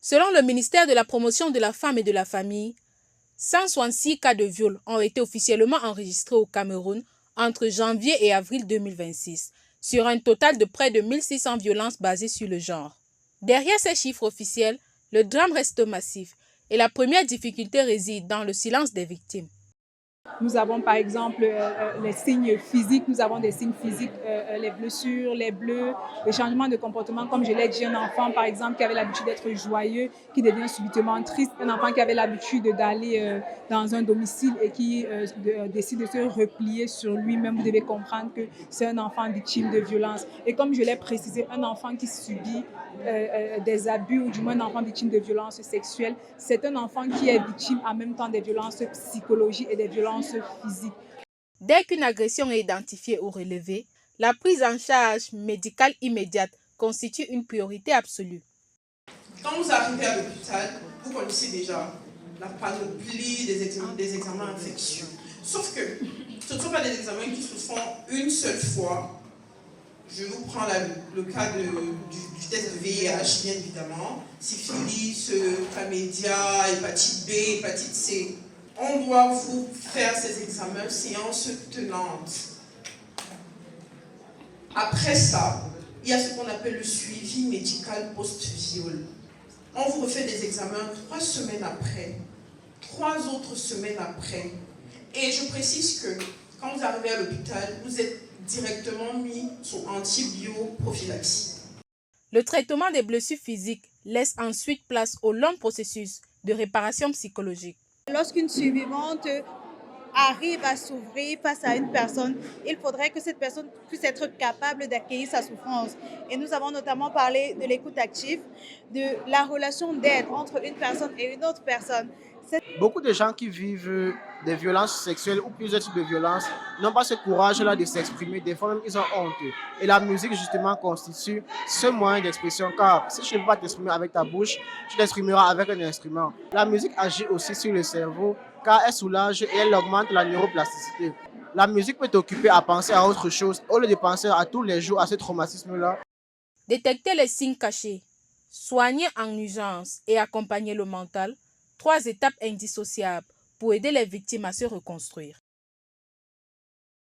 Selon le ministère de la Promotion de la Femme et de la Famille, 166 cas de viol ont été officiellement enregistrés au Cameroun entre janvier et avril 2026, sur un total de près de 1600 violences basées sur le genre. Derrière ces chiffres officiels, le drame reste massif et la première difficulté réside dans le silence des victimes. Nous avons par exemple les signes physiques, nous avons des signes physiques, les blessures, les bleus, les changements de comportement, comme je l'ai dit, un enfant par exemple qui avait l'habitude d'être joyeux, qui devient subitement triste, un enfant qui avait l'habitude d'aller dans un domicile et qui décide de se replier sur lui-même. Vous devez comprendre que c'est un enfant victime de violence. Et comme je l'ai précisé, un enfant qui subit des abus ou du moins un enfant victime de violences sexuelles, c'est un enfant qui est victime en même temps des violences psychologiques et des violences physiques. Dès qu'une agression est identifiée ou relevée, la prise en charge médicale immédiate constitue une priorité absolue. Quand vous arrivez à l'hôpital, vous connaissez déjà la panoplie des examens infectieux. Sauf que ce ne sont pas des examens qui se font une seule fois. Je vous prends le cas du test de VIH, bien évidemment. Syphilis, chlamydia, hépatite B, hépatite C. On doit vous faire ces examens séance tenante. Après ça, il y a ce qu'on appelle le suivi médical post-viol. On vous refait des examens 3 semaines après, 3 autres semaines après. Et je précise que quand vous arrivez à l'hôpital, vous êtes directement mis sous antibioprophylaxie. Le traitement des blessures physiques laisse ensuite place au long processus de réparation psychologique. Lorsqu'une survivante arrive à s'ouvrir face à une personne, il faudrait que cette personne puisse être capable d'accueillir sa souffrance. Et nous avons notamment parlé de l'écoute active, de la relation d'aide entre une personne et une autre personne. Beaucoup de gens qui vivent des violences sexuelles ou plusieurs types de violences n'ont pas ce courage-là de s'exprimer. Des fois même, ils ont honte. Et la musique, justement, constitue ce moyen d'expression. Car si tu ne peux pas t'exprimer avec ta bouche, tu t'exprimeras avec un instrument. La musique agit aussi sur le cerveau car elle soulage et elle augmente la neuroplasticité. La musique peut t'occuper à penser à autre chose au lieu de penser à tous les jours à ce traumatisme-là. Détecter les signes cachés, soigner en urgence et accompagner le mental, 3 étapes indissociables pour aider les victimes à se reconstruire.